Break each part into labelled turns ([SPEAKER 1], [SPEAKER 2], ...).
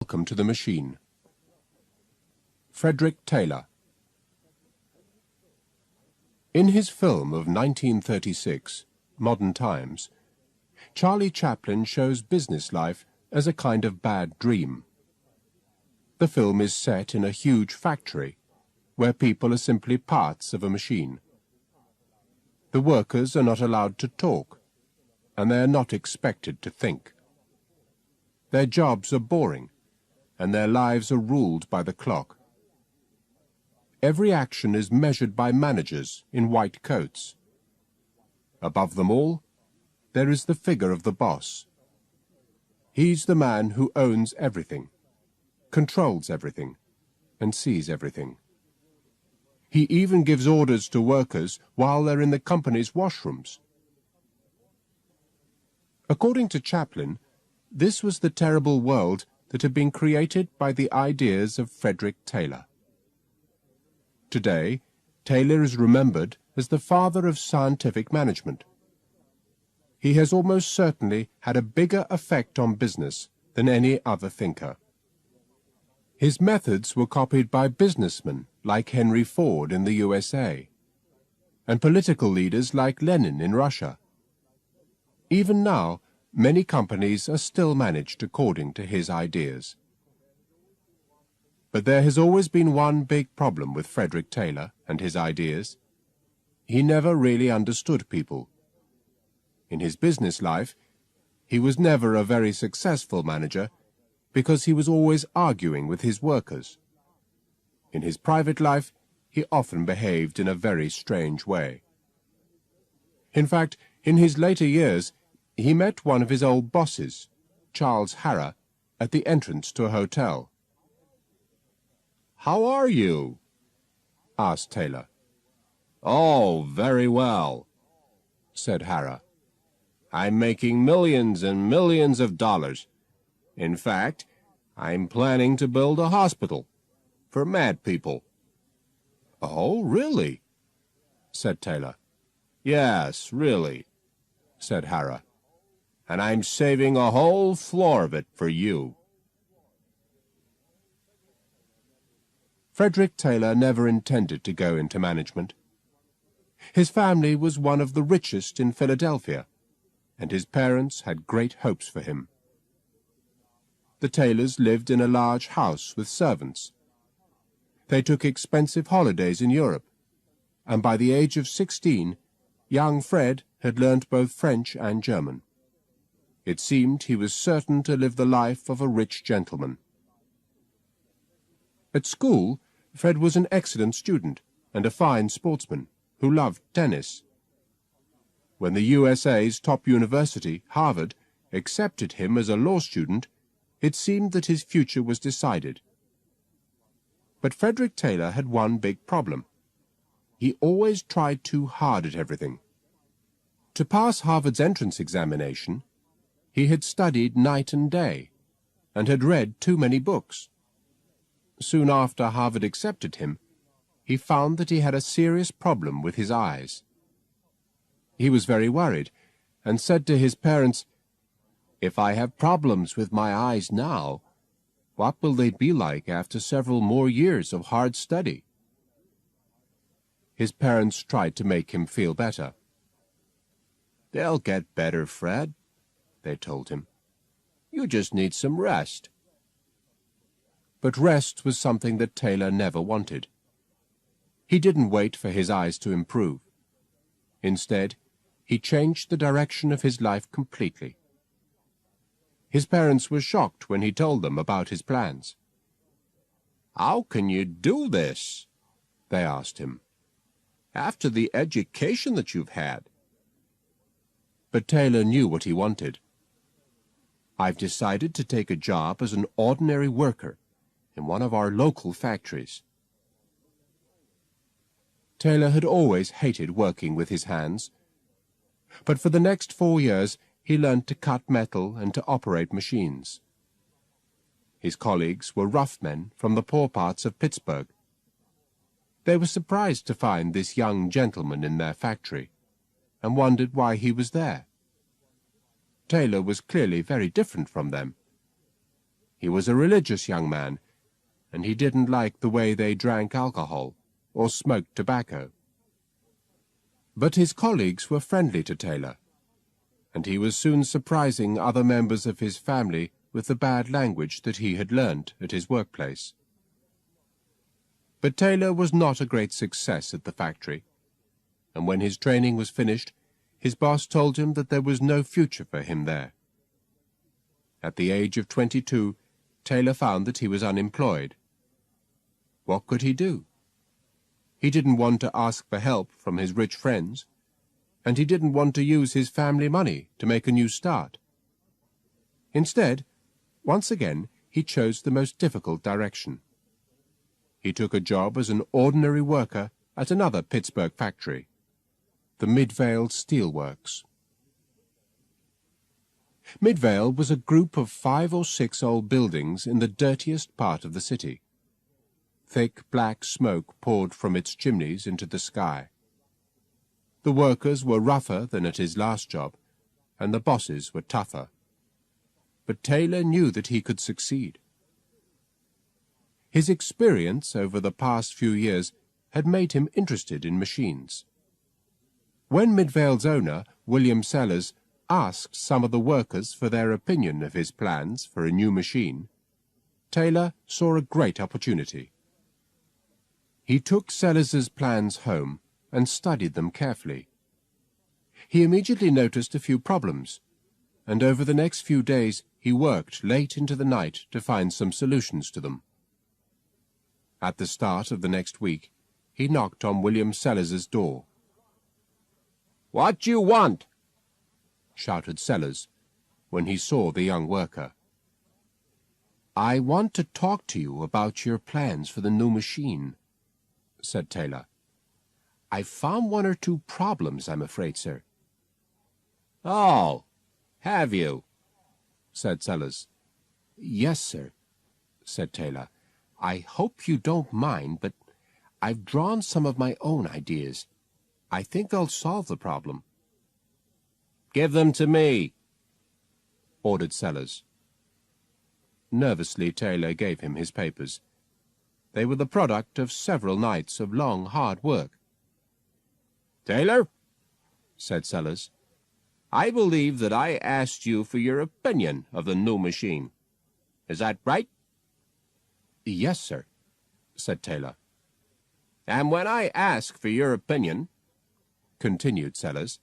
[SPEAKER 1] Welcome to the machine. Frederick Taylor. In his film of 1936, Modern Times, Charlie Chaplin shows business life as a kind of bad dream. The film is set in a huge factory, where people are simply parts of a machine. The workers are not allowed to talk, and they are not expected to think. Their jobs are boring, and their lives are ruled by the clock. Every action is measured by managers in white coats. Above them all, there is the figure of the boss. He's the man who owns everything, controls everything, and sees everything. He even gives orders to workers while they're in the company's washrooms. According to Chaplin, this was the terrible world that had been created by the ideas of Frederick Taylor. Today, Taylor is remembered as the father of scientific management. He has almost certainly had a bigger effect on business than any other thinker. His methods were copied by businessmen like Henry Ford in the USA, and political leaders like Lenin in Russia. Even now, many companies are still managed according to his ideas. But there has always been one big problem with Frederick Taylor and his ideas. He never really understood people. In his business life, he was never a very successful manager because he was always arguing with his workers. In his private life, he often behaved in a very strange way. In fact, in his later years, he met one of his old bosses, Charles Harrah, at the entrance to a hotel. "How are you?" asked Taylor. "Oh, very well," said Harrah. "I'm making millions and millions of dollars. In fact, I'm planning to build a hospital for mad people." "Oh, really?" said Taylor. "Yes, really," said Harrah. "And I'm saving a whole floor of it for you." Frederick Taylor never intended to go into management. His family was one of the richest in Philadelphia, and his parents had great hopes for him. The Taylors lived in a large house with servants. They took expensive holidays in Europe, and by the age of 16, young Fred had learnt both French and German. It seemed he was certain to live the life of a rich gentleman. At school, Fred was an excellent student and a fine sportsman who loved tennis. When the USA's top university, Harvard, accepted him as a law student, it seemed that his future was decided. But Frederick Taylor had one big problem. He always tried too hard at everything. To pass Harvard's entrance examination, he had studied night and day, and had read too many books. Soon after Harvard accepted him, he found that he had a serious problem with his eyes. He was very worried, and said to his parents, "If I have problems with my eyes now, what will they be like after several more years of hard study?" His parents tried to make him feel better. "They'll get better, Fred," they told him. "You just need some rest." But rest was something that Taylor never wanted. He didn't wait for his eyes to improve. Instead, he changed the direction of his life completely. His parents were shocked when he told them about his plans. "How can you do this?" they asked him. "After the education that you've had." But Taylor knew what he wanted. "I've decided to take a job as an ordinary worker in one of our local factories." Taylor had always hated working with his hands, but for the next 4 years he learned to cut metal and to operate machines. His colleagues were rough men from the poor parts of Pittsburgh. They were surprised to find this young gentleman in their factory, and wondered why he was there. Taylor was clearly very different from them. He was a religious young man, and he didn't like the way they drank alcohol or smoked tobacco. But his colleagues were friendly to Taylor, and he was soon surprising other members of his family with the bad language that he had learnt at his workplace. But Taylor was not a great success at the factory, and when his training was finished, his boss told him that there was no future for him there. At the age of 22, Taylor found that he was unemployed. What could he do? He didn't want to ask for help from his rich friends, and he didn't want to use his family money to make a new start. Instead, once again, he chose the most difficult direction. He took a job as an ordinary worker at another Pittsburgh factory, the Midvale Steel Works. Midvale was a group of 5 or 6 old buildings in the dirtiest part of the city. Thick black smoke poured from its chimneys into the sky. The workers were rougher than at his last job, and the bosses were tougher. But Taylor knew that he could succeed. His experience over the past few years had made him interested in machines. When Midvale's owner, William Sellers, asked some of the workers for their opinion of his plans for a new machine, Taylor saw a great opportunity. He took Sellers's plans home and studied them carefully. He immediately noticed a few problems, and over the next few days he worked late into the night to find some solutions to them. At the start of the next week, he knocked on William Sellers's door. "What you want?" shouted Sellers, when he saw the young worker. "I want to talk to you about your plans for the new machine," said Taylor. "I've found 1 or 2 problems, I'm afraid, sir." "Oh, have you?" said Sellers. "Yes, sir," said Taylor. "I hope you don't mind, but I've drawn some of my own ideas. I think they'll solve the problem." "Give them to me," ordered Sellers. Nervously, Taylor gave him his papers. They were the product of several nights of long, hard work. "Taylor," said Sellers, "I believe that I asked you for your opinion of the new machine. Is that right?" "Yes, sir," said Taylor. "And when I ask for your opinion," continued Sellers,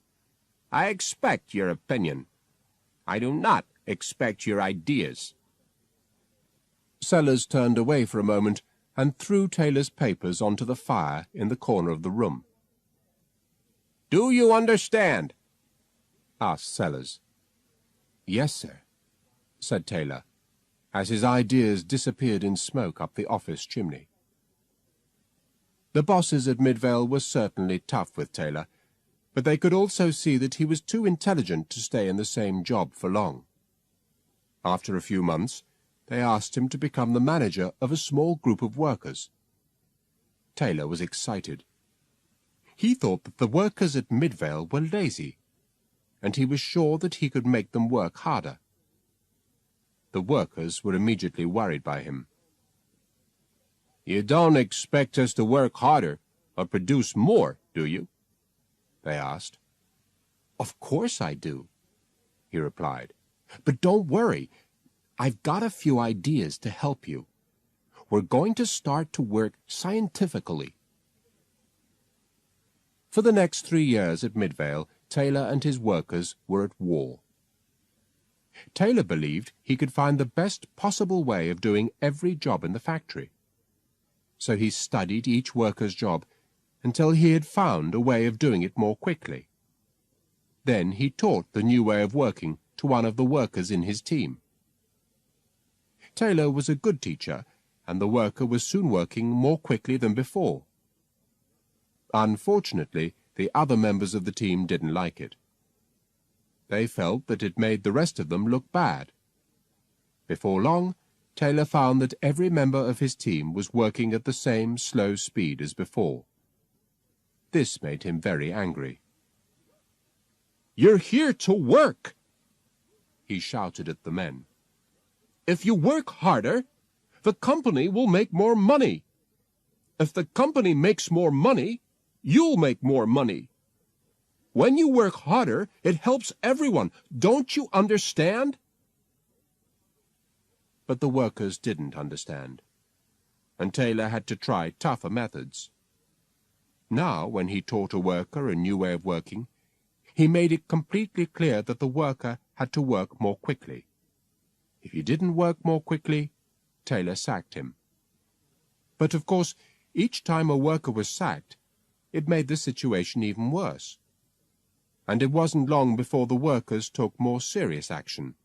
[SPEAKER 1] "I expect your opinion. I do not expect your ideas." Sellers turned away for a moment and threw Taylor's papers onto the fire in the corner of the room. "Do you understand?" asked Sellers. "Yes, sir," said Taylor, as his ideas disappeared in smoke up the office chimney. The bosses at Midvale were certainly tough with Taylor, but they could also see that he was too intelligent to stay in the same job for long. After a few months, they asked him to become the manager of a small group of workers. Taylor was excited. He thought that the workers at Midvale were lazy, and he was sure that he could make them work harder. The workers were immediately worried by him. "You don't expect us to work harder or produce more, do you?" they asked. "Of course I do," he replied. "But don't worry. I've got a few ideas to help you. We're going to start to work scientifically." For the next 3 years at Midvale, Taylor and his workers were at war. Taylor believed he could find the best possible way of doing every job in the factory. So he studied each worker's job until he had found a way of doing it more quickly. Then he taught the new way of working to one of the workers in his team. Taylor was a good teacher, and the worker was soon working more quickly than before. Unfortunately, the other members of the team didn't like it. They felt that it made the rest of them look bad. Before long, Taylor found that every member of his team was working at the same slow speed as before. This made him very angry. "You're here to work!" he shouted at the men. If you work harder, the company will make more money. If the company makes more money, you'll make more money. When you work harder, it helps everyone. Don't you understand?" But the workers didn't understand, and Taylor had to try tougher methods. Now, when he taught a worker a new way of working, he made it completely clear that the worker had to work more quickly. If he didn't work more quickly, Taylor sacked him. But of course, each time a worker was sacked, it made the situation even worse. And it wasn't long before the workers took more serious action.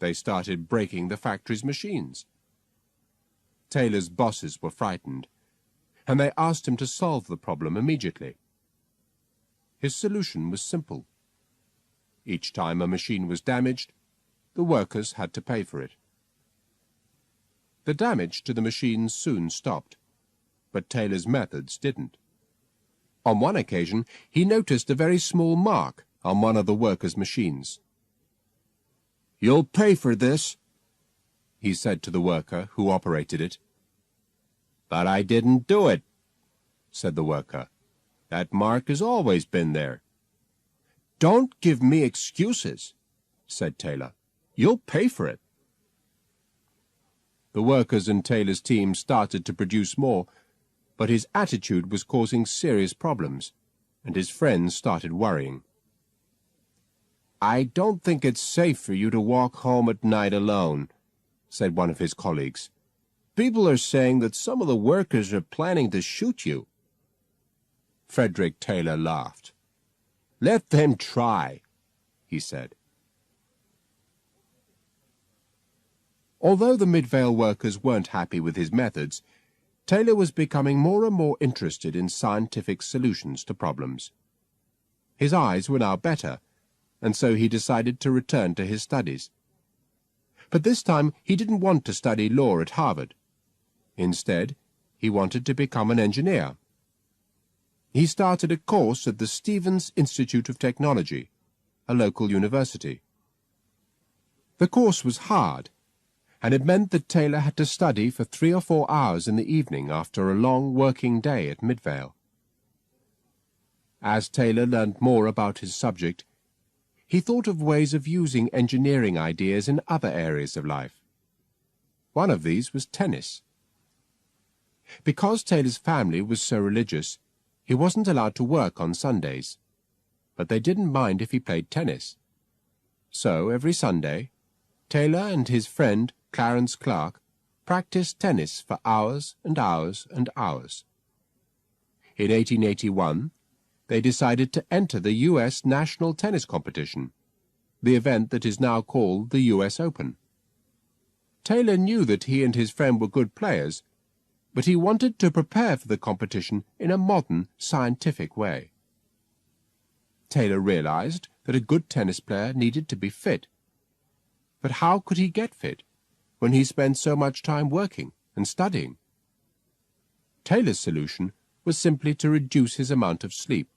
[SPEAKER 1] They started breaking the factory's machines. Taylor's bosses were frightened, and they asked him to solve the problem immediately. His solution was simple. Each time a machine was damaged, the workers had to pay for it. The damage to the machines soon stopped, but Taylor's methods didn't. On one occasion, he noticed a very small mark on one of the workers' machines. "You'll pay for this," he said to the worker who operated it. "But I didn't do it," said the worker. "That mark has always been there." "Don't give me excuses," said Taylor. "You'll pay for it." The workers in Taylor's team started to produce more, but his attitude was causing serious problems, and his friends started worrying. "I don't think it's safe for you to walk home at night alone," said one of his colleagues. "People are saying that some of the workers are planning to shoot you." Frederick Taylor laughed. "Let them try," he said. Although the Midvale workers weren't happy with his methods, Taylor was becoming more and more interested in scientific solutions to problems. His eyes were now better, and so he decided to return to his studies. But this time he didn't want to study law at Harvard. Instead, he wanted to become an engineer. He started a course at the Stevens Institute of Technology, a local university. The course was hard, and it meant that Taylor had to study for 3 or 4 hours in the evening after a long working day at Midvale. As Taylor learned more about his subject, he thought of ways of using engineering ideas in other areas of life. One of these was tennis. Because Taylor's family was so religious, he wasn't allowed to work on Sundays, but they didn't mind if he played tennis. So every Sunday, Taylor and his friend Clarence Clark practiced tennis for hours and hours and hours. In 1881, they decided to enter the U.S. National Tennis Competition, the event that is now called the U.S. Open. Taylor knew that he and his friend were good players, but he wanted to prepare for the competition in a modern, scientific way. Taylor realized that a good tennis player needed to be fit. But how could he get fit when he spent so much time working and studying? Taylor's solution was simply to reduce his amount of sleep.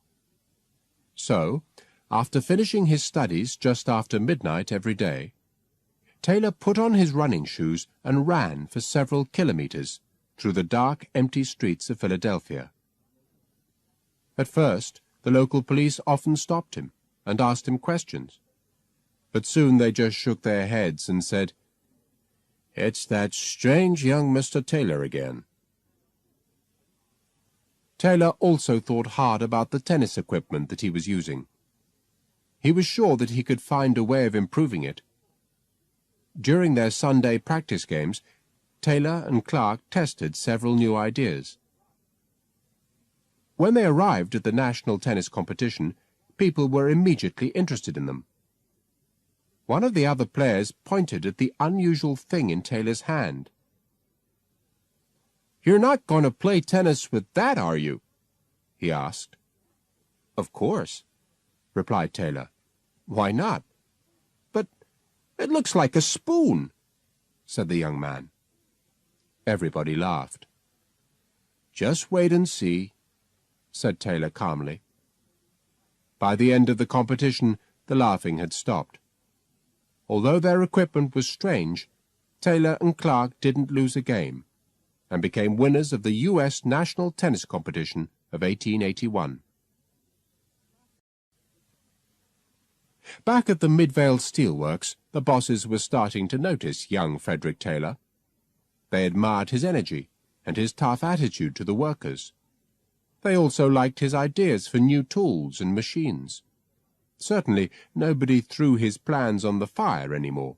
[SPEAKER 1] So, after finishing his studies just after midnight every day, Taylor put on his running shoes and ran for several kilometers through the dark, empty streets of Philadelphia. At first, the local police often stopped him and asked him questions, but soon they just shook their heads and said, "It's that strange young Mr. Taylor again." Taylor also thought hard about the tennis equipment that he was using. He was sure that he could find a way of improving it. During their Sunday practice games, Taylor and Clark tested several new ideas. When they arrived at the national tennis competition, people were immediately interested in them. One of the other players pointed at the unusual thing in Taylor's hand. "You're not going to play tennis with that, are you?" he asked. "Of course," replied Taylor. "Why not?" "But it looks like a spoon," said the young man. Everybody laughed. "Just wait and see," said Taylor calmly. By the end of the competition, the laughing had stopped. Although their equipment was strange, Taylor and Clark didn't lose a game and became winners of the U.S. National Tennis Competition of 1881. Back at the Midvale Steelworks, the bosses were starting to notice young Frederick Taylor. They admired his energy and his tough attitude to the workers. They also liked his ideas for new tools and machines. Certainly, nobody threw his plans on the fire anymore.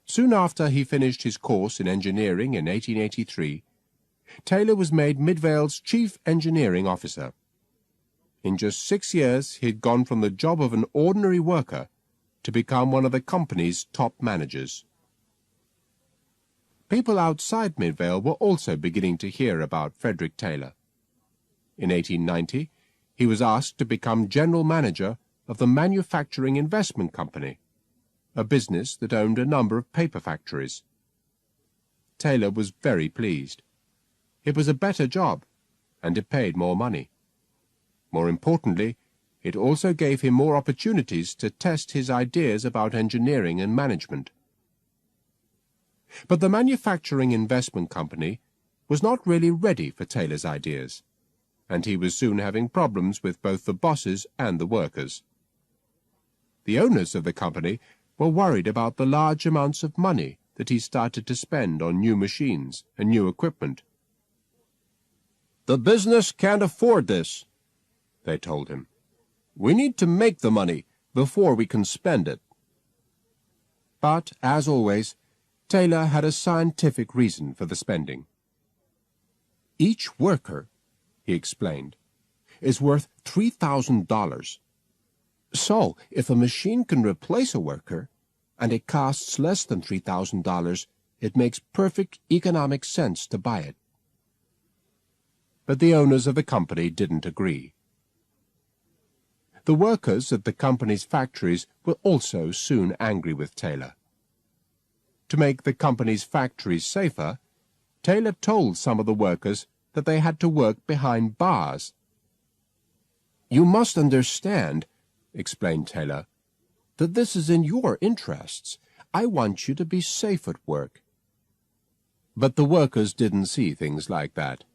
[SPEAKER 1] Soon after he finished his course in engineering in 1883, Taylor was made Midvale's chief engineering officer. In just 6 years, he had gone from the job of an ordinary worker to become one of the company's top managers. People outside Midvale were also beginning to hear about Frederick Taylor. In 1890, he was asked to become general manager of the Manufacturing Investment Company, a business that owned a number of paper factories. Taylor was very pleased. It was a better job, and it paid more money. More importantly, it also gave him more opportunities to test his ideas about engineering and management. But the Manufacturing Investment Company was not really ready for Taylor's ideas, and he was soon having problems with both the bosses and the workers. The owners of the company were worried about the large amounts of money that he started to spend on new machines and new equipment. "The business can't afford this," they told him. "We need to make the money before we can spend it." But, as always, Taylor had a scientific reason for the spending. "Each worker," he explained, "is worth $3,000. So, if a machine can replace a worker, and it costs less than $3,000, it makes perfect economic sense to buy it." But the owners of the company didn't agree. The workers at the company's factories were also soon angry with Taylor. To make the company's factories safer, Taylor told some of the workers that they had to work behind bars. "You must understand," explained Taylor, "that this is in your interests. I want you to be safe at work." But the workers didn't see things like that.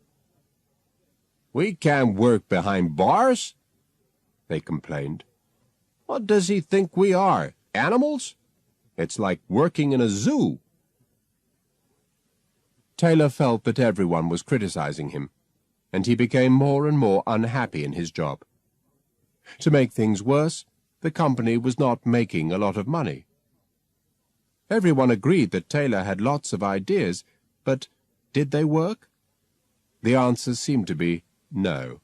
[SPEAKER 1] "We can't work behind bars," they complained. "What does he think we are, animals? It's like working in a zoo." Taylor felt that everyone was criticizing him, and he became more and more unhappy in his job. To make things worse, the company was not making a lot of money. Everyone agreed that Taylor had lots of ideas, but did they work? The answer seemed to be no.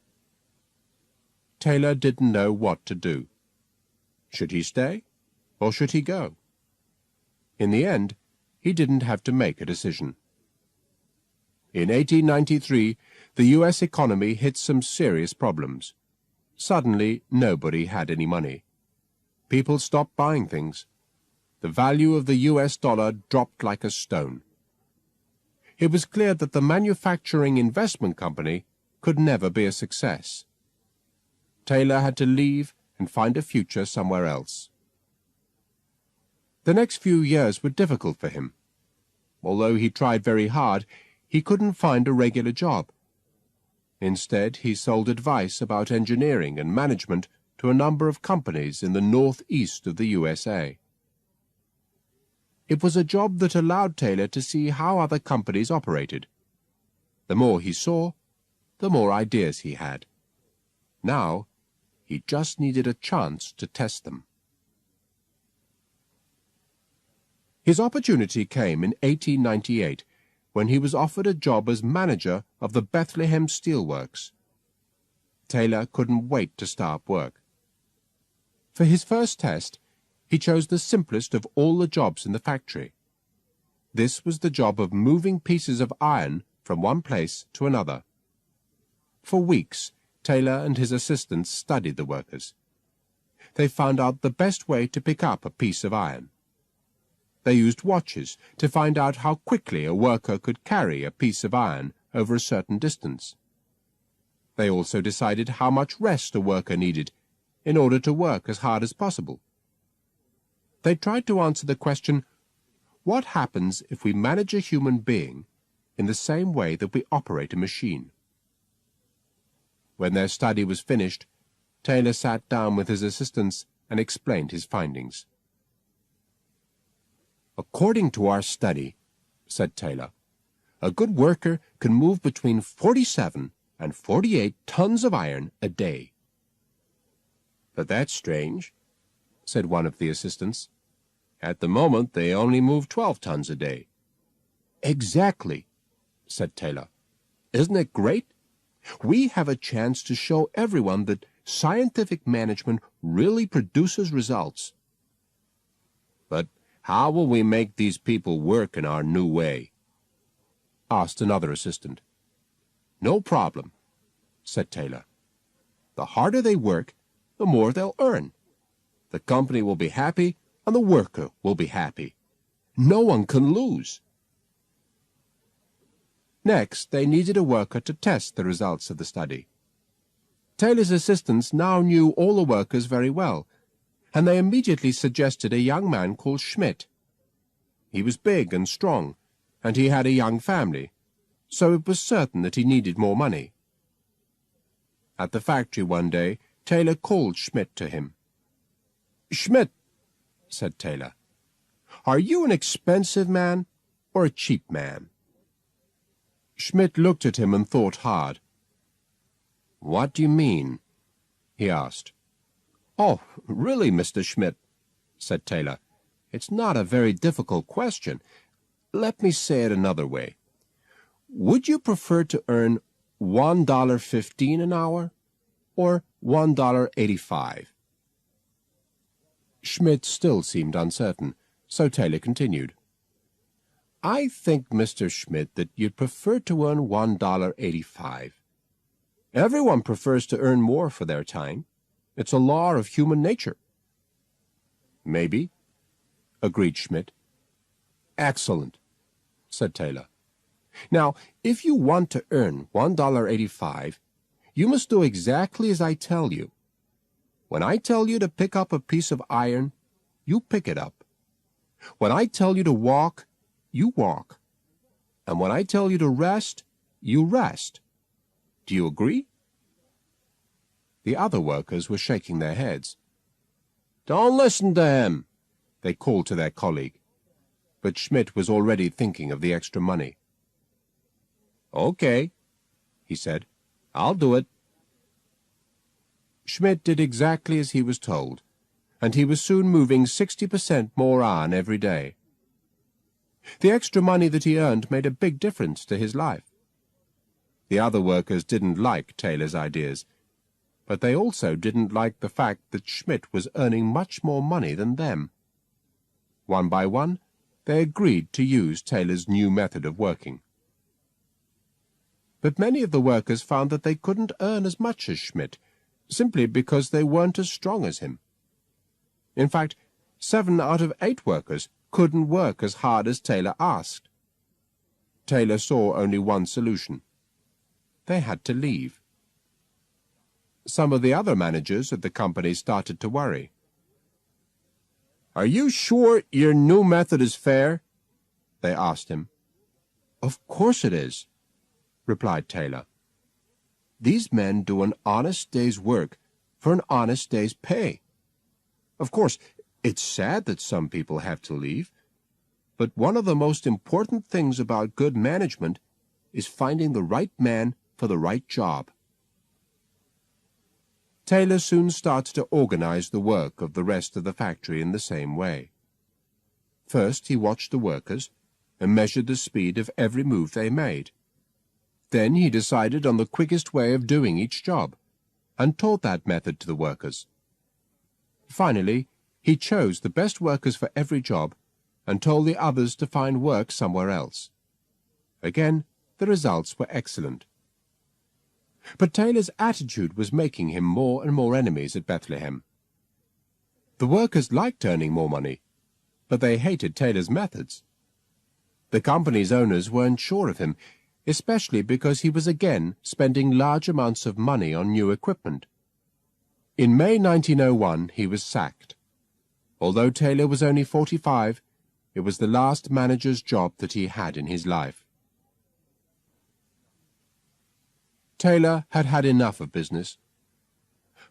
[SPEAKER 1] Taylor didn't know what to do. Should he stay, or should he go? In the end, he didn't have to make a decision. In 1893, the U.S. economy hit some serious problems. Suddenly, nobody had any money. People stopped buying things. The value of the U.S. dollar dropped like a stone. It was clear that the Manufacturing Investment Company could never be a success. Taylor had to leave and find a future somewhere else. The next few years were difficult for him. Although he tried very hard, he couldn't find a regular job. Instead, he sold advice about engineering and management to a number of companies in the northeast of the USA. It was a job that allowed Taylor to see how other companies operated. The more he saw, the more ideas he had. Now, he just needed a chance to test them. His opportunity came in 1898, when he was offered a job as manager of the Bethlehem Steelworks. Taylor couldn't wait to start work. For his first test, he chose the simplest of all the jobs in the factory. This was the job of moving pieces of iron from one place to another. For weeks, Taylor and his assistants studied the workers. They found out the best way to pick up a piece of iron. They used watches to find out how quickly a worker could carry a piece of iron over a certain distance. They also decided how much rest a worker needed in order to work as hard as possible. They tried to answer the question, what happens if we manage a human being in the same way that we operate a machine. When their study was finished, Taylor sat down with his assistants and explained his findings. "According to our study," said Taylor, "a good worker can move between 47 and 48 tons of iron a day." "But that's strange," said one of the assistants. "At the moment, they only move 12 tons a day." "Exactly," said Taylor. "Isn't it great? We have a chance to show everyone that scientific management really produces results." "But how will we make these people work in our new way?" asked another assistant. "No problem," said Taylor. "The harder they work, the more they'll earn. The company will be happy, and the worker will be happy. No one can lose." Next, they needed a worker to test the results of the study. Taylor's assistants now knew all the workers very well, and they immediately suggested a young man called Schmidt. He was big and strong, and he had a young family, so it was certain that he needed more money. At the factory one day, Taylor called Schmidt to him. "Schmidt," said Taylor, "are you an expensive man or a cheap man?" Schmidt looked at him and thought hard. "What do you mean?" he asked. "Oh, really, Mr. Schmidt," said Taylor, "it's not a very difficult question. Let me say it another way. Would you prefer to earn $1.15 an hour or $1.85? Schmidt still seemed uncertain, so Taylor continued. "I think, Mr. Schmidt, that you'd prefer to earn $1.85. Everyone prefers to earn more for their time. It's a law of human nature." "Maybe," agreed Schmidt. "Excellent," said Taylor. "Now, if you want to earn $1.85, you must do exactly as I tell you. When I tell you to pick up a piece of iron, you pick it up. When I tell you to walk, you walk. And when I tell you to rest, you rest. Do you agree?" The other workers were shaking their heads. "Don't listen to him," they called to their colleague. But Schmidt was already thinking of the extra money. "Okay," he said. "I'll do it." Schmidt did exactly as he was told, and he was soon moving 60% more on every day. The extra money that he earned made a big difference to his life. The other workers didn't like Taylor's ideas, but they also didn't like the fact that Schmidt was earning much more money than them. One by one, they agreed to use Taylor's new method of working. But many of the workers found that they couldn't earn as much as Schmidt, simply because they weren't as strong as him. In fact, 7 out of 8 workers couldn't work as hard as Taylor asked. Taylor saw only one solution. They had to leave. Some of the other managers at the company started to worry. "Are you sure your new method is fair?" they asked him. "Of course it is," replied Taylor. "These men do an honest day's work for an honest day's pay. Of course, it's sad that some people have to leave, but one of the most important things about good management is finding the right man for the right job." Taylor soon started to organize the work of the rest of the factory in the same way. First, he watched the workers and measured the speed of every move they made. Then he decided on the quickest way of doing each job, and taught that method to the workers. Finally, he chose the best workers for every job and told the others to find work somewhere else. Again, the results were excellent. But Taylor's attitude was making him more and more enemies at Bethlehem. The workers liked earning more money, but they hated Taylor's methods. The company's owners weren't sure of him, especially because he was again spending large amounts of money on new equipment. In May 1901, he was sacked. Although Taylor was only 45, It was the last manager's job that he had in his life. Taylor had had enough of business,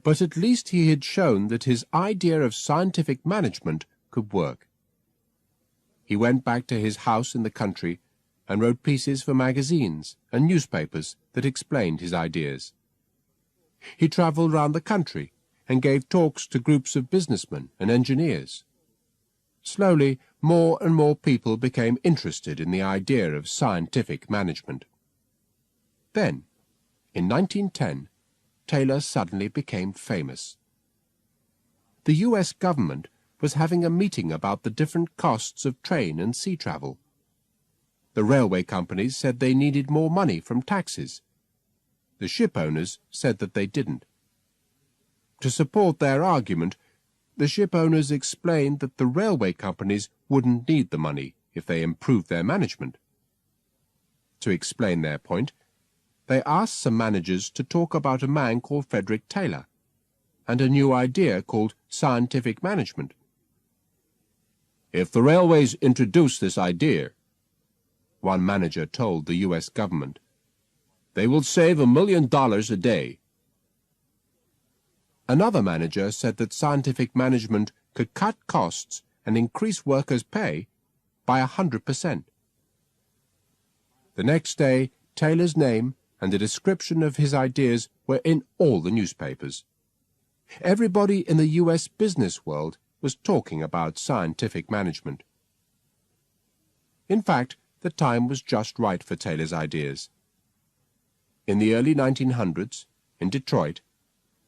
[SPEAKER 1] but at least he had shown that his idea of scientific management could work. He went back to his house in the country and wrote pieces for magazines and newspapers that explained his ideas. He traveled around the country and gave talks to groups of businessmen and engineers. Slowly, more and more people became interested in the idea of scientific management. Then, in 1910, Taylor suddenly became famous. The US government was having a meeting about the different costs of train and sea travel. The railway companies said they needed more money from taxes. The ship owners said that they didn't. To support their argument, the ship owners explained that the railway companies wouldn't need the money if they improved their management. To explain their point, they asked some managers to talk about a man called Frederick Taylor and a new idea called scientific management. "If the railways introduce this idea," one manager told the US government, "they will save $1 million a day." Another manager said that scientific management could cut costs and increase workers' pay by 100%. The next day, Taylor's name and a description of his ideas were in all the newspapers. Everybody in the US business world was talking about scientific management. In fact, the time was just right for Taylor's ideas. In the early 1900s, in Detroit,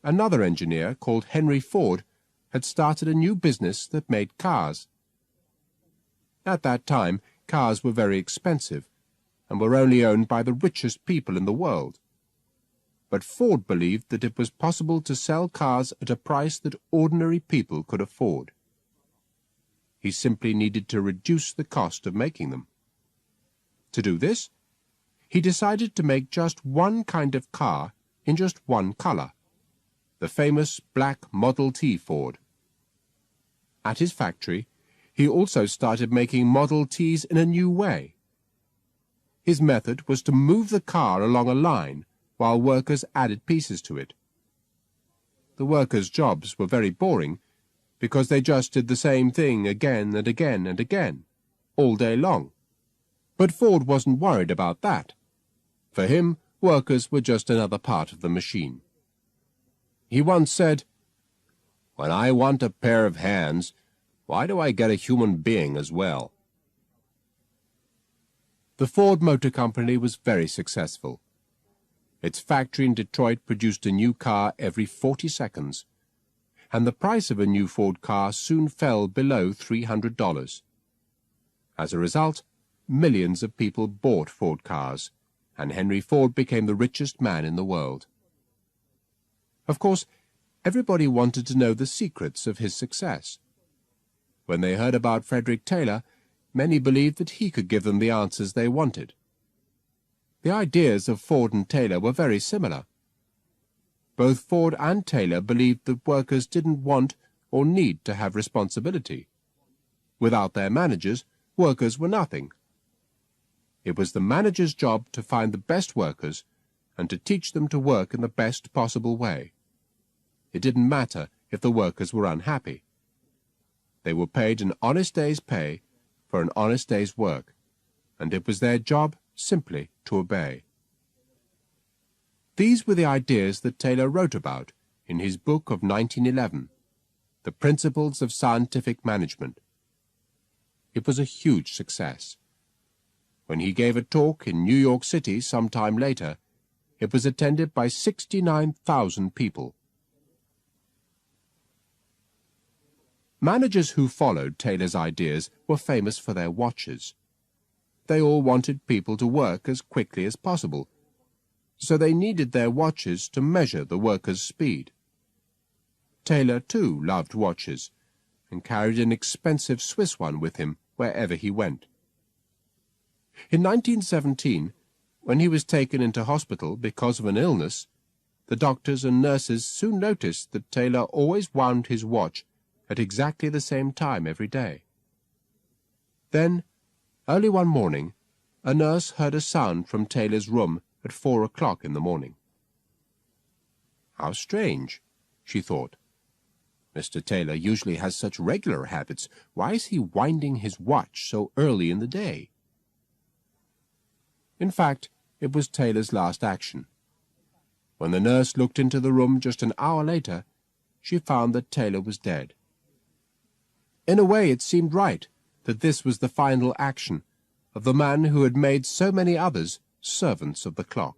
[SPEAKER 1] another engineer called Henry Ford had started a new business that made cars. At that time, cars were very expensive and were only owned by the richest people in the world. But Ford believed that it was possible to sell cars at a price that ordinary people could afford. He simply needed to reduce the cost of making them. To do this, he decided to make just one kind of car in just one color, the famous black Model T Ford. At his factory, he also started making Model Ts in a new way. His method was to move the car along a line while workers added pieces to it. The workers' jobs were very boring because they just did the same thing again and again and again, all day long. But Ford wasn't worried about that. For him, workers were just another part of the machine. He once said, "When I want a pair of hands, why do I get a human being as well?" The Ford Motor Company was very successful. Its factory in Detroit produced a new car every 40 seconds, and the price of a new Ford car soon fell below $300. As a result, millions of people bought Ford cars, and Henry Ford became the richest man in the world. Of course, everybody wanted to know the secrets of his success. When they heard about Frederick Taylor, many believed that he could give them the answers they wanted. The ideas of Ford and Taylor were very similar. Both Ford and Taylor believed that workers didn't want or need to have responsibility. Without their managers, workers were nothing. It was the manager's job to find the best workers and to teach them to work in the best possible way. It didn't matter if the workers were unhappy. They were paid an honest day's pay for an honest day's work, and it was their job simply to obey. These were the ideas that Taylor wrote about in his book of 1911, The Principles of Scientific Management. It was a huge success. When he gave a talk in New York City some time later, it was attended by 69,000 people. Managers who followed Taylor's ideas were famous for their watches. They all wanted people to work as quickly as possible, so they needed their watches to measure the workers' speed. Taylor, too, loved watches, and carried an expensive Swiss one with him wherever he went. In 1917, when he was taken into hospital because of an illness, the doctors and nurses soon noticed that Taylor always wound his watch at exactly the same time every day. Then, early one morning, a nurse heard a sound from Taylor's room at 4 o'clock in the morning. How strange, she thought. Mr. Taylor usually has such regular habits. Why is he winding his watch so early in the day? In fact, it was Taylor's last action. When the nurse looked into the room just an hour later, she found that Taylor was dead. In a way, it seemed right that this was the final action of the man who had made so many others servants of the clock.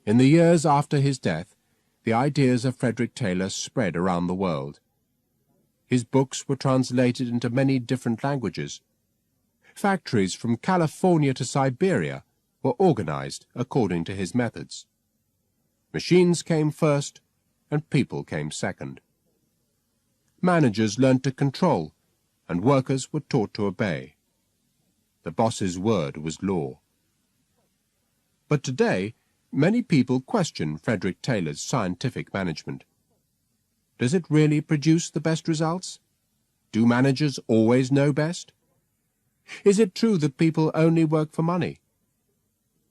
[SPEAKER 1] In the years after his death, the ideas of Frederick Taylor spread around the world. His books were translated into many different languages. Factories from California to Siberia were organized according to his methods. Machines came first, and people came second. Managers learned to control, and workers were taught to obey. The boss's word was law. But today, many people question Frederick Taylor's scientific management. Does it really produce the best results? Do managers always know best? Is it true that people only work for money?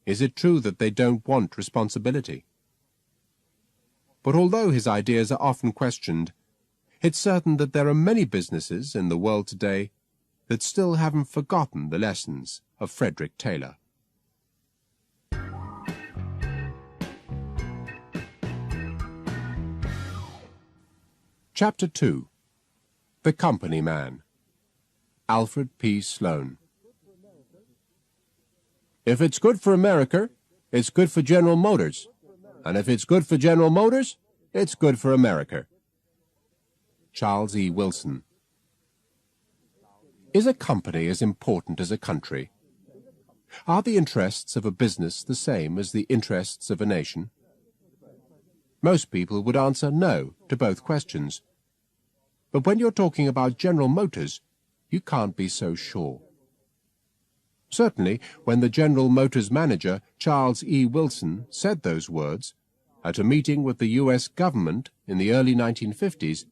[SPEAKER 1] Is it true that they don't want responsibility? But although his ideas are often questioned, it's certain that there are many businesses in the world today that still haven't forgotten the lessons of Frederick Taylor. Chapter 2. The Company Man. Alfred P. Sloan. If it's good for America, it's good for General Motors. And if it's good for General Motors, it's good for America. Charles E. Wilson. Is a company as important as a country? Are the interests of a business the same as the interests of a nation? Most people would answer no to both questions. But when you're talking about General Motors, you can't be so sure. Certainly, when the General Motors manager, Charles E. Wilson, said those words at a meeting with the U.S. government in the early 1950s,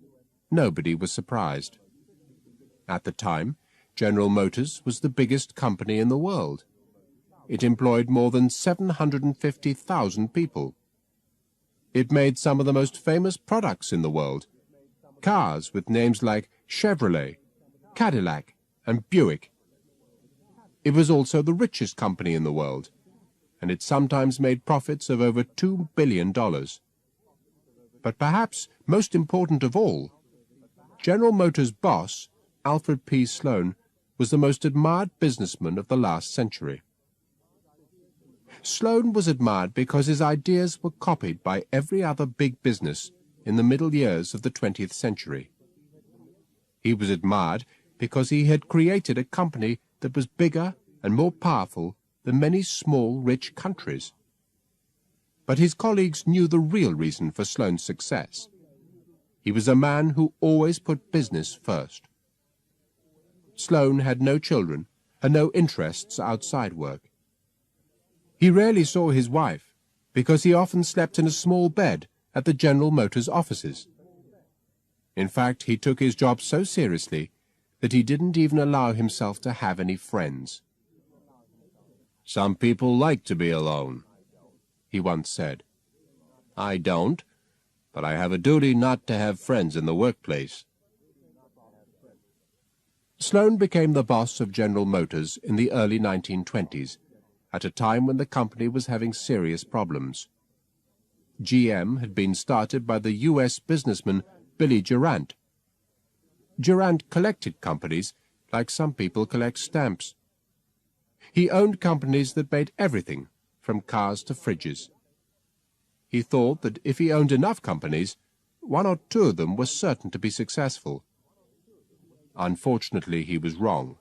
[SPEAKER 1] nobody was surprised. At the time, General Motors was the biggest company in the world. It employed more than 750,000 people. It made some of the most famous products in the world, cars with names like Chevrolet, Cadillac, and Buick. It was also the richest company in the world, and it sometimes made profits of over $2 billion. But perhaps most important of all, General Motors' boss, Alfred P. Sloan, was the most admired businessman of the last century. Sloan was admired because his ideas were copied by every other big business in the middle years of the 20th century. He was admired because he had created a company that was bigger and more powerful than many small, rich countries. But his colleagues knew the real reason for Sloan's success. He was a man who always put business first. Sloan had no children and no interests outside work. He rarely saw his wife because he often slept in a small bed at the General Motors offices. In fact, he took his job so seriously that he didn't even allow himself to have any friends. "Some people like to be alone," he once said. "I don't, but I have a duty not to have friends in the workplace." Sloan became the boss of General Motors in the early 1920s, at a time when the company was having serious problems. GM had been started by the U.S. businessman Billy Durant. Durant collected companies like some people collect stamps. He owned companies that made everything, from cars to fridges. He thought that if he owned enough companies, one or two of them were certain to be successful. Unfortunately, he was wrong,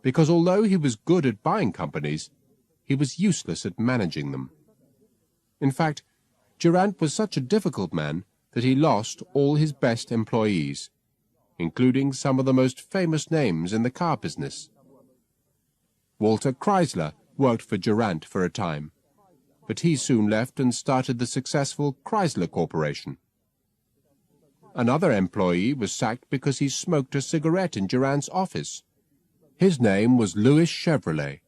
[SPEAKER 1] because although he was good at buying companies, he was useless at managing them. In fact, Durant was such a difficult man that he lost all his best employees, including some of the most famous names in the car business. Walter Chrysler worked for Durant for a time, but he soon left and started the successful Chrysler Corporation. Another employee was sacked because he smoked a cigarette in Durant's office. His name was Louis Chevrolet.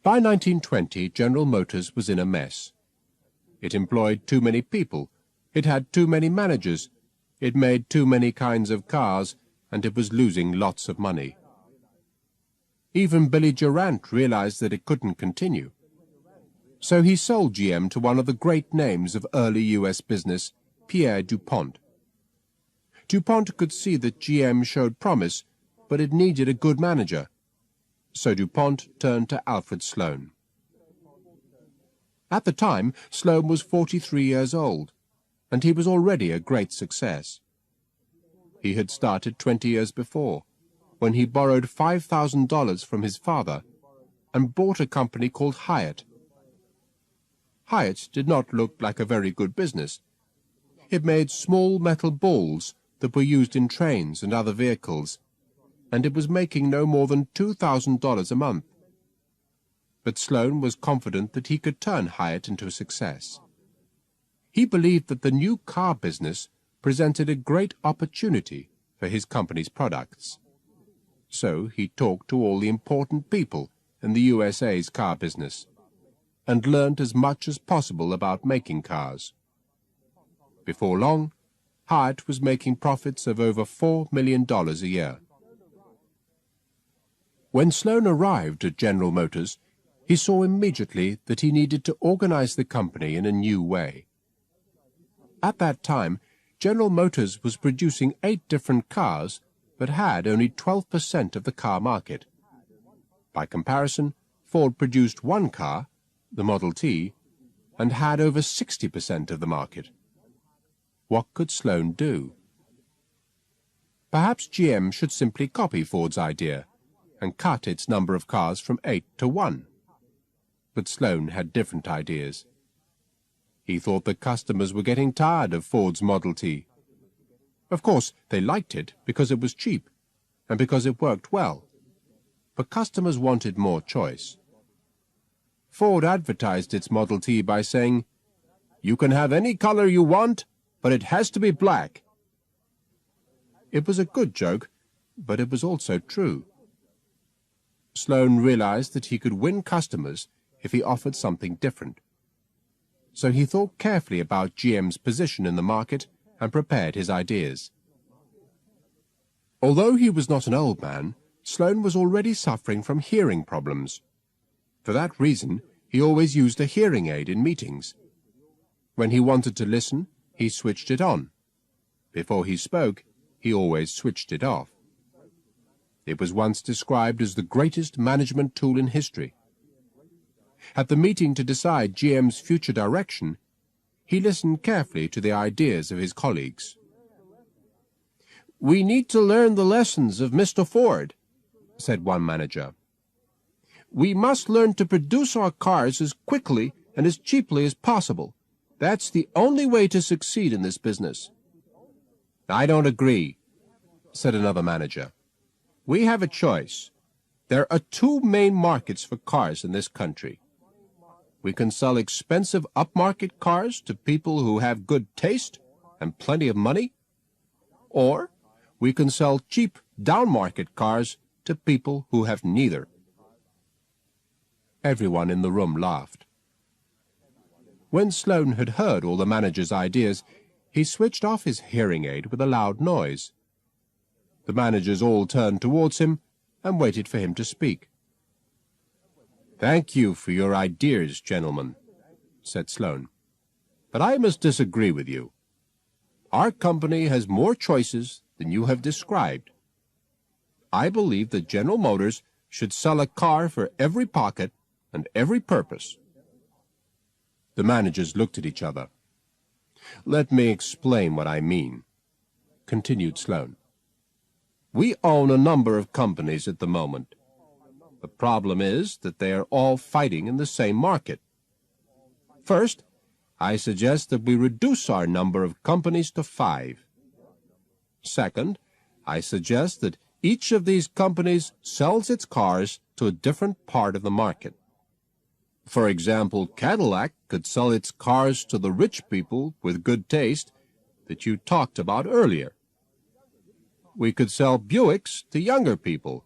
[SPEAKER 1] By 1920, General Motors was in a mess. It employed too many people, it had too many managers, it made too many kinds of cars, and it was losing lots of money. Even Billy Durant realized that it couldn't continue. So he sold GM to one of the great names of early U.S. business, Pierre DuPont. DuPont could see that GM showed promise, but it needed a good manager. So DuPont turned to Alfred Sloan. At the time, Sloan was 43 years old, and he was already a great success. He had started 20 years before, when he borrowed $5,000 from his father and bought a company called Hyatt. Hyatt did not look like a very good business. It made small metal balls that were used in trains and other vehicles, and it was making no more than $2,000 a month. But Sloan was confident that he could turn Hyatt into a success. He believed that the new car business presented a great opportunity for his company's products. So he talked to all the important people in the USA's car business and learned as much as possible about making cars. Before long, Hyatt was making profits of over $4 million a year. When Sloan arrived at General Motors, he saw immediately that he needed to organize the company in a new way. At that time, General Motors was producing 8 different cars, but had only 12% of the car market. By comparison, Ford produced one car, the Model T, and had over 60% of the market. What could Sloan do? Perhaps GM should simply copy Ford's idea and cut its number of cars from 8 to 1. But Sloan had different ideas. He thought that customers were getting tired of Ford's Model T. Of course, they liked it because it was cheap and because it worked well. But customers wanted more choice. Ford advertised its Model T by saying, "You can have any color you want, but it has to be black." It was a good joke, but it was also true. Sloan realized that he could win customers if he offered something different. So he thought carefully about GM's position in the market and prepared his ideas. Although he was not an old man, Sloan was already suffering from hearing problems. For that reason, he always used a hearing aid in meetings. When he wanted to listen, he switched it on. Before he spoke, he always switched it off. It was once described as the greatest management tool in history. At the meeting to decide GM's future direction, he listened carefully to the ideas of his colleagues. "We need to learn the lessons of Mr. Ford," said one manager. "We must learn to produce our cars as quickly and as cheaply as possible. That's the only way to succeed in this business." "I don't agree," said another manager. "We have a choice. There are 2 main markets for cars in this country. We can sell expensive upmarket cars to people who have good taste and plenty of money, or we can sell cheap downmarket cars to people who have neither." Everyone in the room laughed. When Sloan had heard all the manager's ideas, he switched off his hearing aid with a loud noise. The managers all turned towards him and waited for him to speak. "Thank you for your ideas, gentlemen," said Sloan. "But I must disagree with you. Our company has more choices than you have described. I believe that General Motors should sell a car for every pocket and every purpose." The managers looked at each other. "Let me explain what I mean," continued Sloan. "We own a number of companies at the moment. The problem is that they are all fighting in the same market. First, I suggest that we reduce our number of companies to 5. Second, I suggest that each of these companies sells its cars to a different part of the market. For example, Cadillac could sell its cars to the rich people with good taste that you talked about earlier. We could sell Buicks to younger people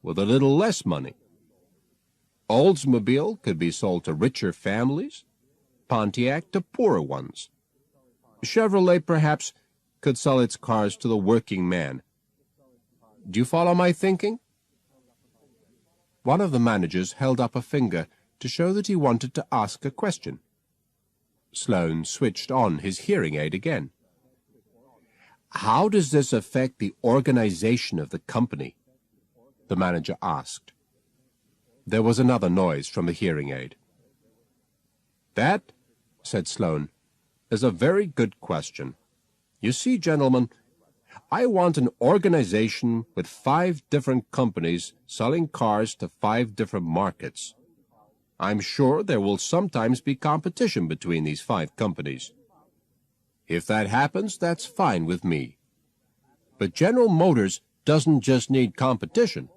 [SPEAKER 1] with a little less money. Oldsmobile could be sold to richer families, Pontiac to poorer ones. Chevrolet, perhaps, could sell its cars to the working man. Do you follow my thinking? One of the managers held up a finger to show that he wanted to ask a question. Sloane switched on his hearing aid again. How does this affect the organization of the company? The manager asked. There was another noise from the hearing aid. That, said Sloane, is a very good question. You see, gentlemen, I want an organization with 5 different companies selling cars to 5 different markets. I'm sure there will sometimes be competition between these 5 companies. If that happens, that's fine with me. But General Motors doesn't just need competition.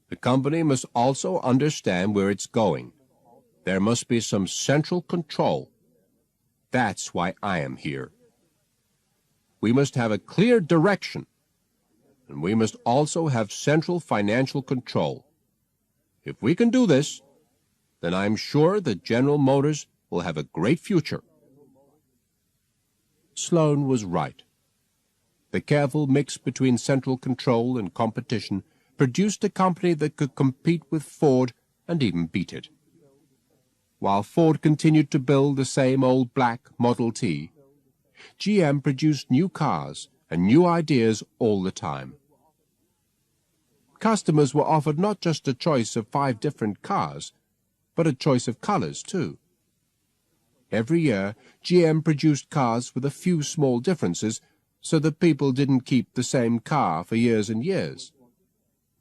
[SPEAKER 1] The company must also understand where it's going. There must be some central control. That's why I am here. We must have a clear direction, and we must also have central financial control. If we can do this, then I'm sure that General Motors will have a great future. Sloane was right. The careful mix between central control and competition produced a company that could compete with Ford and even beat it. While Ford continued to build the same old black Model T, GM produced new cars and new ideas all the time. Customers were offered not just a choice of 5 different cars, but a choice of colors too. Every year, GM produced cars with a few small differences so that people didn't keep the same car for years and years.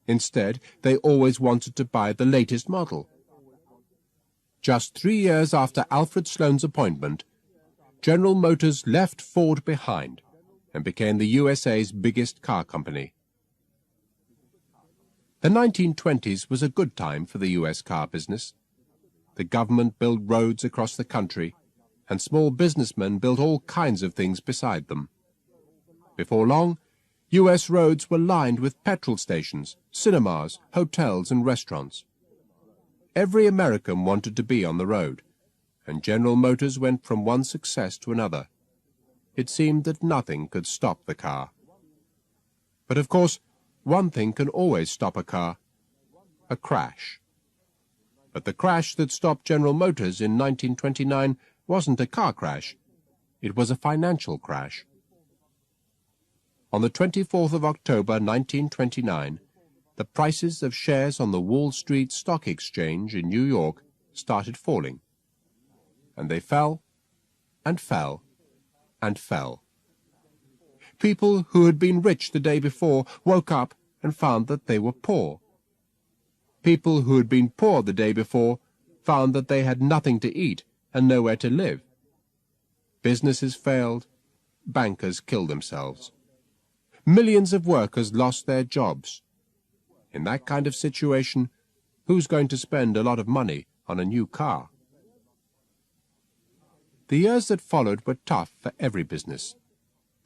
[SPEAKER 1] Instead, they always wanted to buy the latest model. Just 3 years after Alfred Sloane's appointment, General Motors left Ford behind and became the USA's biggest car company. The 1920s was a good time for the U.S. car business. The government built roads across the country, and small businessmen built all kinds of things beside them. Before long, U.S. roads were lined with petrol stations, cinemas, hotels, and restaurants. Every American wanted to be on the road, and General Motors went from one success to another. It seemed that nothing could stop the car. But of course, one thing can always stop a car: a crash. But the crash that stopped General Motors in 1929 wasn't a car crash. It was a financial crash. On the 24th of October 1929, the prices of shares on the Wall Street Stock Exchange in New York started falling. And they fell, and fell, and fell. People who had been rich the day before woke up and found that they were poor. People who had been poor the day before found that they had nothing to eat and nowhere to live. Businesses failed. Bankers killed themselves. Millions of workers lost their jobs. In that kind of situation, who's going to spend a lot of money on a new car? The years that followed were tough for every business,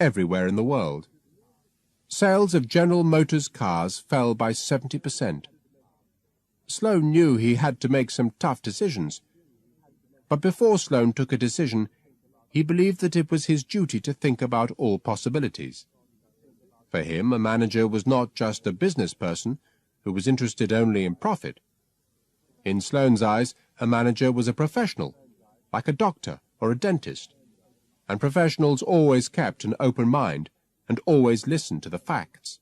[SPEAKER 1] everywhere in the world. Sales of General Motors cars fell by 70%. Sloane knew he had to make some tough decisions. But before Sloane took a decision, he believed that it was his duty to think about all possibilities. For him, a manager was not just a business person who was interested only in profit. In Sloane's eyes, a manager was a professional, like a doctor or a dentist, and professionals always kept an open mind and always listened to the facts.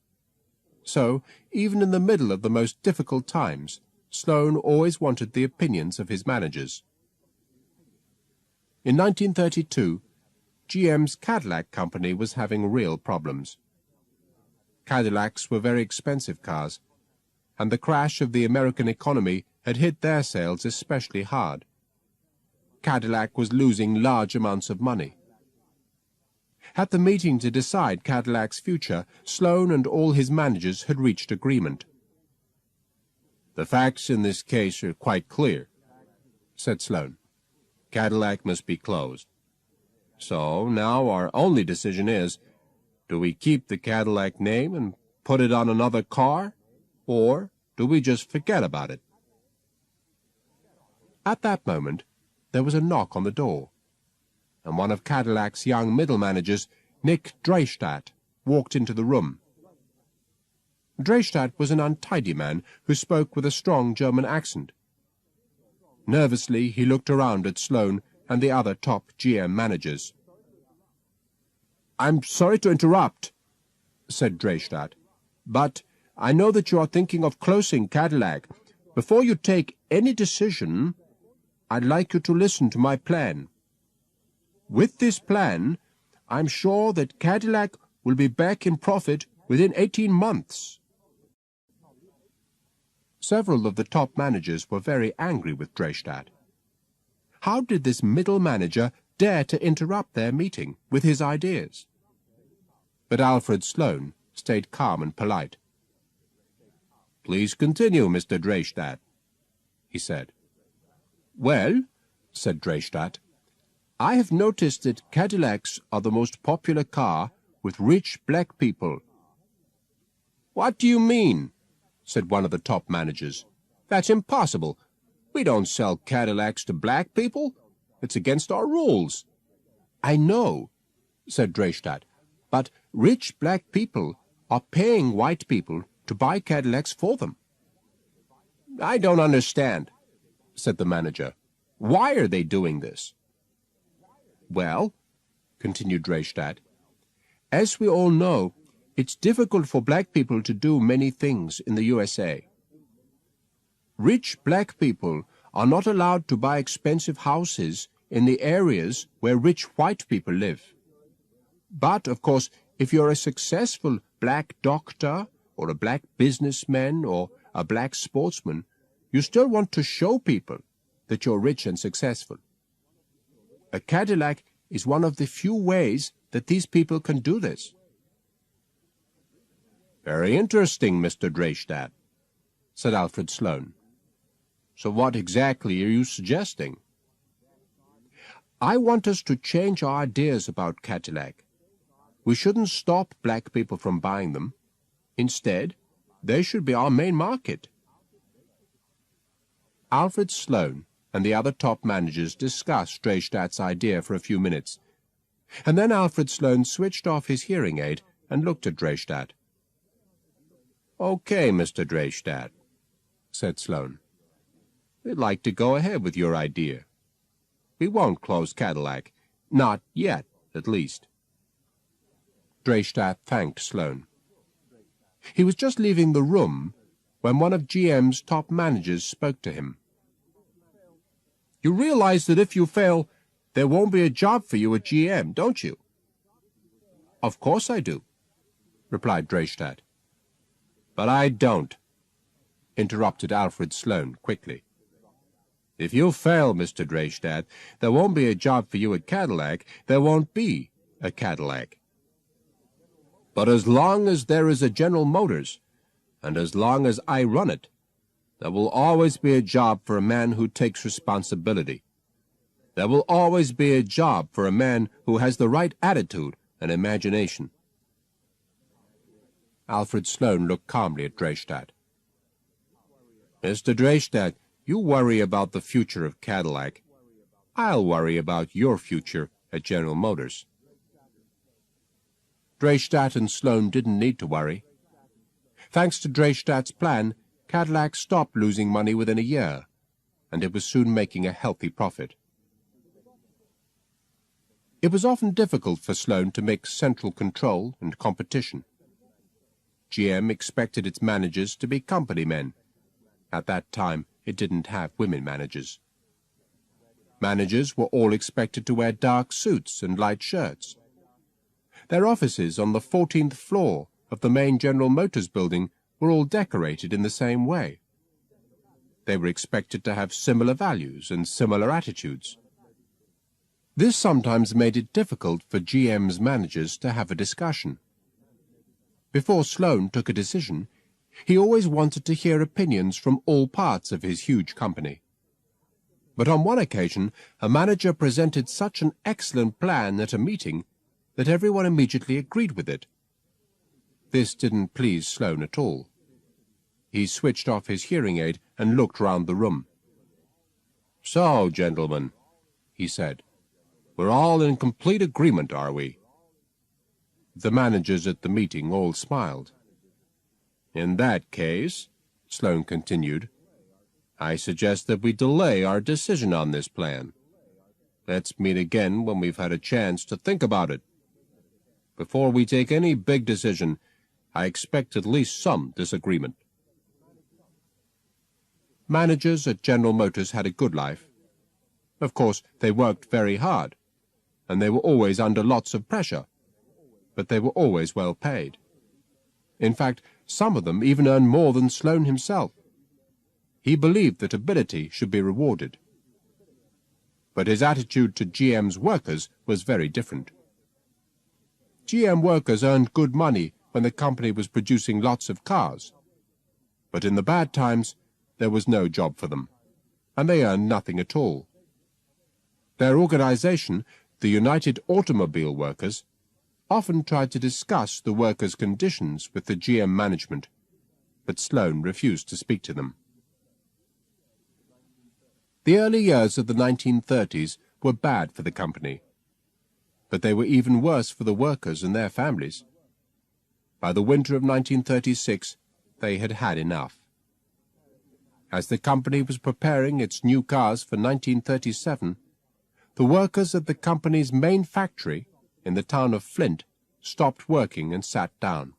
[SPEAKER 1] So, even in the middle of the most difficult times, Sloane always wanted the opinions of his managers. In 1932, GM's Cadillac company was having real problems. Cadillacs were very expensive cars, and the crash of the American economy had hit their sales especially hard. Cadillac was losing large amounts of money. At the meeting to decide Cadillac's future, Sloane and all his managers had reached agreement. "The facts in this case are quite clear," said Sloane. "Cadillac must be closed. So now our only decision is, do we keep the Cadillac name and put it on another car, or do we just forget about it? At that moment, there was a knock on the door, and one of Cadillac's young middle managers, Nick Dreystadt, walked into the room. Dreystadt was an untidy man who spoke with a strong German accent. Nervously, he looked around at Sloane and the other top GM managers. "I'm sorry to interrupt," said Dreystadt, "but I know that you are thinking of closing Cadillac. Before you take any decision, I'd like you to listen to my plan. With this plan, I'm sure that Cadillac will be back in profit within 18 months. Several of the top managers were very angry with Dreystadt. How did this middle manager dare to interrupt their meeting with his ideas? But Alfred Sloane stayed calm and polite. "Please continue, Mr. Dreystadt," he said. "Well," said Dreystadt, "I have noticed that Cadillacs are the most popular car with rich black people." "What do you mean?" said one of the top managers. "That's impossible. We don't sell Cadillacs to black people. It's against our rules." "I know," said Dreystadt, "but rich black people are paying white people to buy Cadillacs for them." "I don't understand," said the manager. "Why are they doing this?" "Well," continued Dreystadt, "as we all know, it's difficult for black people to do many things in the USA. Rich black people are not allowed to buy expensive houses in the areas where rich white people live. But, of course, if you're a successful black doctor or a black businessman or a black sportsman, you still want to show people that you're rich and successful. A Cadillac is one of the few ways that these people can do this." "Very interesting, Mr. Dreystadt," said Alfred Sloane. "So what exactly are you suggesting?" "I want us to change our ideas about Cadillac. We shouldn't stop black people from buying them. Instead, they should be our main market." Alfred Sloane and the other top managers discussed Dreystadt's idea for a few minutes, and then Alfred Sloane switched off his hearing aid and looked at Dreystadt. "Okay, Mr. Dreystadt," said Sloane. "We'd like to go ahead with your idea. We won't close Cadillac. Not yet, at least." Dreystadt thanked Sloane. He was just leaving the room when one of GM's top managers spoke to him. "You realize that if you fail, there won't be a job for you at GM, don't you?" "Of course I do," replied Dreystadt. "But I don't," interrupted Alfred Sloane quickly. "If you fail, Mr. Dreystadt, there won't be a job for you at Cadillac. There won't be a Cadillac. But as long as there is a General Motors, and as long as I run it, there will always be a job for a man who takes responsibility. There will always be a job for a man who has the right attitude and imagination." Alfred Sloane looked calmly at Dreystadt. "Mr. Dreystadt, you worry about the future of Cadillac. I'll worry about your future at General Motors." Dreystadt and Sloane didn't need to worry. Thanks to Dreystadt's plan, Cadillac stopped losing money within a year, and it was soon making a healthy profit. It was often difficult for Sloane to mix central control and competition. GM expected its managers to be company men. At that time, it didn't have women managers. Managers were all expected to wear dark suits and light shirts. Their offices on the 14th floor of the main General Motors building were all decorated in the same way. They were expected to have similar values and similar attitudes. This sometimes made it difficult for GM's managers to have a discussion. Before Sloane took a decision, he always wanted to hear opinions from all parts of his huge company. But on one occasion, a manager presented such an excellent plan at a meeting that everyone immediately agreed with it. This didn't please Sloane at all. He switched off his hearing aid and looked round the room. "So, gentlemen," he said, "we're all in complete agreement, are we?" The managers at the meeting all smiled. "In that case," Sloane continued, "I suggest that we delay our decision on this plan. Let's meet again when we've had a chance to think about it. Before we take any big decision, I expect at least some disagreement." Managers at General Motors had a good life. Of course, they worked very hard, and they were always under lots of pressure, but they were always well paid. In fact, some of them even earned more than Sloane himself. He believed that ability should be rewarded. But his attitude to GM's workers was very different. GM workers earned good money when the company was producing lots of cars, but in the bad times there was no job for them, and they earned nothing at all. Their organization, the United Automobile Workers, often tried to discuss the workers' conditions with the GM management, but Sloane refused to speak to them. The early years of the 1930s were bad for the company, but they were even worse for the workers and their families. By the winter of 1936, they had had enough. As the company was preparing its new cars for 1937, the workers at the company's main factory in the town of Flint stopped working and sat down.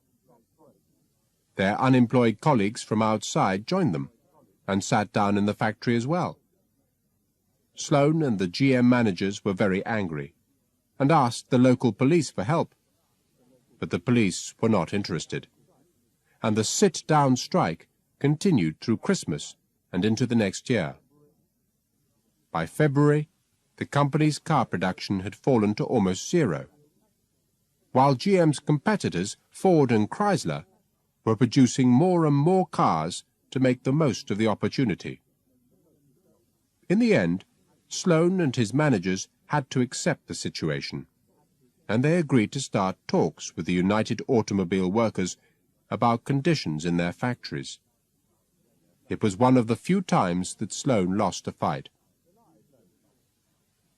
[SPEAKER 1] Their unemployed colleagues from outside joined them and sat down in the factory as well. Sloane and the GM managers were very angry and asked the local police for help. But the police were not interested, and the sit-down strike continued through Christmas and into the next year. By February, the company's car production had fallen to almost zero, while GM's competitors, Ford and Chrysler, were producing more and more cars to make the most of the opportunity. In the end, Sloane and his managers had to accept the situation, and they agreed to start talks with the United Automobile Workers about conditions in their factories. It was one of the few times that Sloane lost a fight.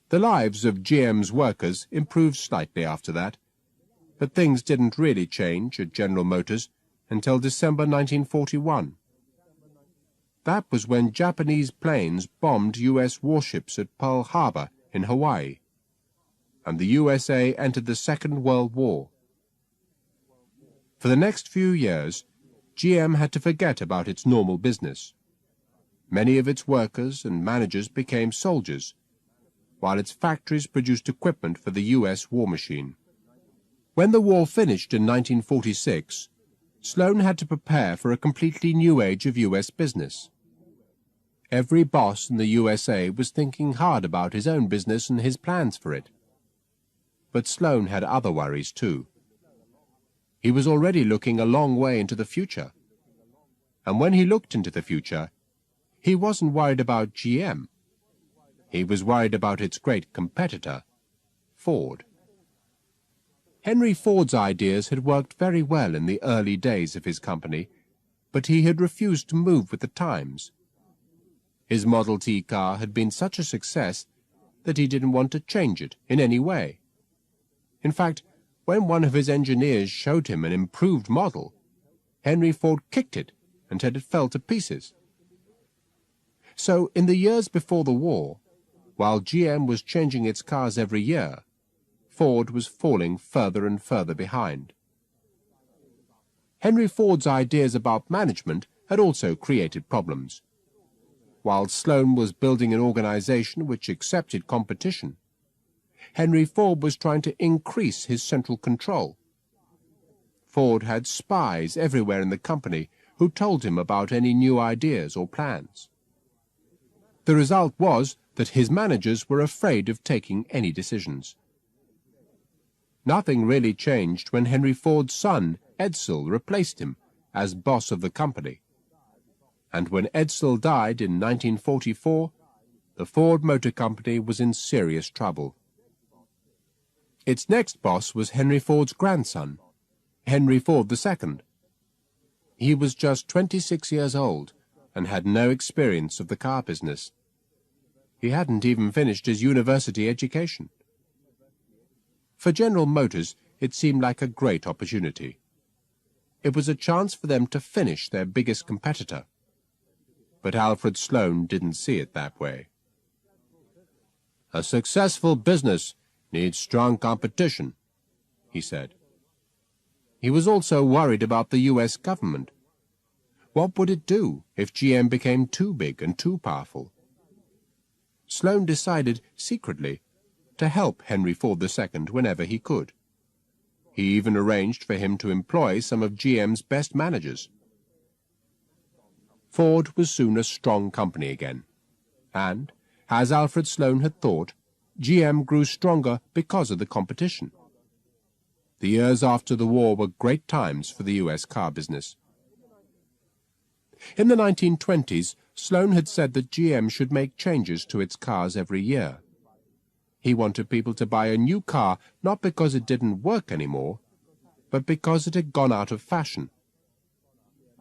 [SPEAKER 1] The lives of GM's workers improved slightly after that, but things didn't really change at General Motors until December 1941. That was when Japanese planes bombed U.S. warships at Pearl Harbor in Hawaii, and the USA entered the Second World War. For the next few years, GM had to forget about its normal business. Many of its workers and managers became soldiers, while its factories produced equipment for the U.S. war machine. When the war finished in 1946, Sloane had to prepare for a completely new age of U.S. business. Every boss in the USA was thinking hard about his own business and his plans for it. But Sloane had other worries too. He was already looking a long way into the future. And when he looked into the future, he wasn't worried about GM. He was worried about its great competitor, Ford. Henry Ford's ideas had worked very well in the early days of his company, but he had refused to move with the times. His Model T car had been such a success that he didn't want to change it in any way. In fact, when one of his engineers showed him an improved model, Henry Ford kicked it and said it fell to pieces. So, in the years before the war, while GM was changing its cars every year, Ford was falling further and further behind. Henry Ford's ideas about management had also created problems. While Sloane was building an organization which accepted competition, Henry Ford was trying to increase his central control. Ford had spies everywhere in the company who told him about any new ideas or plans. The result was that his managers were afraid of taking any decisions. Nothing really changed when Henry Ford's son, Edsel, replaced him as boss of the company. And when Edsel died in 1944, the Ford Motor Company was in serious trouble. Its next boss was Henry Ford's grandson, Henry Ford II. He was just 26 years old and had no experience of the car business. He hadn't even finished his university education. For General Motors, it seemed like a great opportunity. It was a chance for them to finish their biggest competitor. But Alfred Sloan didn't see it that way. "A successful business needs strong competition," he said. He was also worried about the U.S. government. What would it do if GM became too big and too powerful? Sloan decided, secretly, to help Henry Ford II whenever he could. He even arranged for him to employ some of GM's best managers. Ford was soon a strong company again, and, as Alfred Sloan had thought, GM grew stronger because of the competition. The years after the war were great times for the U.S. car business. In the 1920s, Sloan had said that GM should make changes to its cars every year. He wanted people to buy a new car not because it didn't work anymore, but because it had gone out of fashion.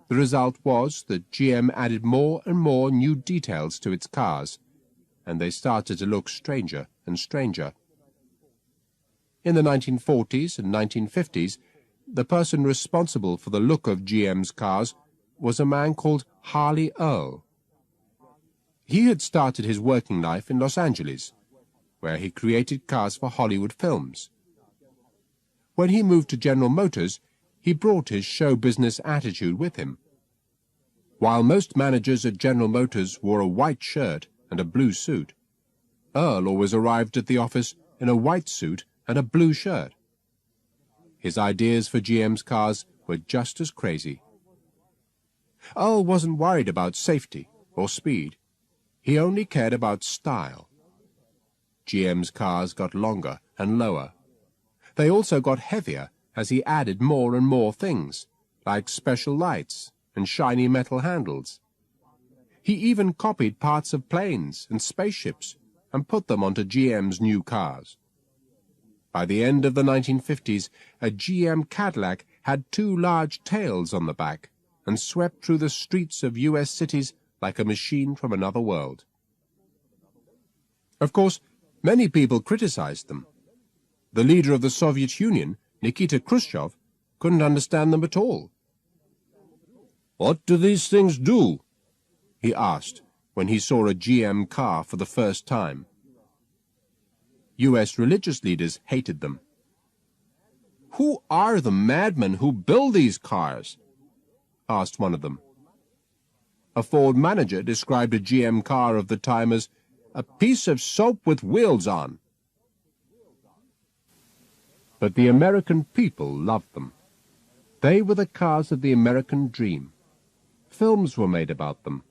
[SPEAKER 1] The result was that GM added more and more new details to its cars, and they started to look stranger and stranger. In the 1940s and 1950s, the person responsible for the look of GM's cars was a man called Harley Earl. He had started his working life in Los Angeles, where he created cars for Hollywood films. When he moved to General Motors, he brought his show business attitude with him. While most managers at General Motors wore a white shirt and a blue suit, Earl always arrived at the office in a white suit and a blue shirt. His ideas for GM's cars were just as crazy. Earl wasn't worried about safety or speed. He only cared about style. GM's cars got longer and lower. They also got heavier as he added more and more things, like special lights and shiny metal handles. He even copied parts of planes and spaceships and put them onto GM's new cars. By the end of the 1950s, a GM Cadillac had 2 large tails on the back and swept through the streets of U.S. cities like a machine from another world. Of course, many people criticized them. The leader of the Soviet Union, Nikita Khrushchev, couldn't understand them at all. "What do these things do?" he asked when he saw a GM car for the first time. U.S. religious leaders hated them. "Who are the madmen who build these cars?" asked one of them. A Ford manager described a GM car of the time as a piece of soap with wheels on. But the American people loved them. They were the cars of the American dream. Films were made about them.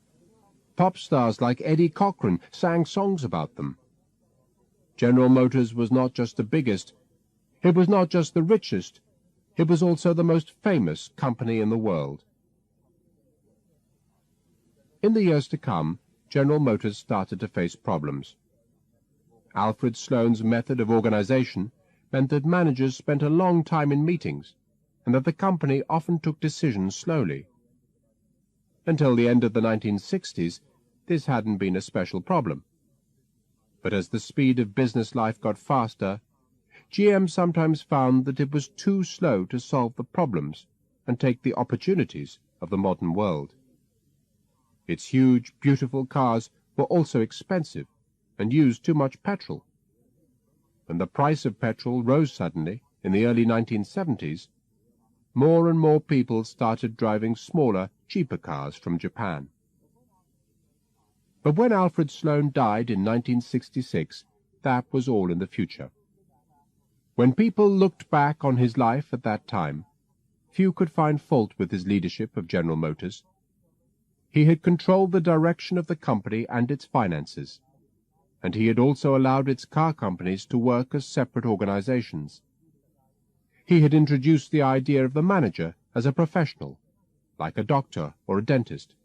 [SPEAKER 1] Pop stars like Eddie Cochran sang songs about them. General Motors was not just the biggest, it was not just the richest, it was also the most famous company in the world. In the years to come, General Motors started to face problems. Alfred Sloan's method of organization meant that managers spent a long time in meetings, and that the company often took decisions slowly. Until the end of the 1960s, this hadn't been a special problem. But as the speed of business life got faster, GM sometimes found that it was too slow to solve the problems and take the opportunities of the modern world. Its huge, beautiful cars were also expensive and used too much petrol. When the price of petrol rose suddenly in the early 1970s, more and more people started driving smaller, cheaper cars from Japan. But when Alfred Sloan died in 1966, that was all in the future. When people looked back on his life at that time, few could find fault with his leadership of General Motors. He had controlled the direction of the company and its finances, and he had also allowed its car companies to work as separate organizations. He had introduced the idea of the manager as a professional, like a doctor or a dentist,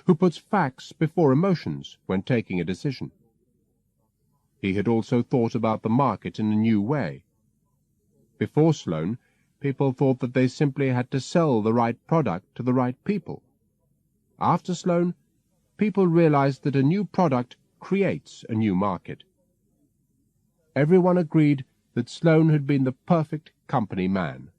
[SPEAKER 1] who puts facts before emotions when taking a decision. He had also thought about the market in a new way. Before Sloane, people thought that they simply had to sell the right product to the right people. After Sloane, people realized that a new product creates a new market. Everyone agreed that Sloane had been the perfect company man.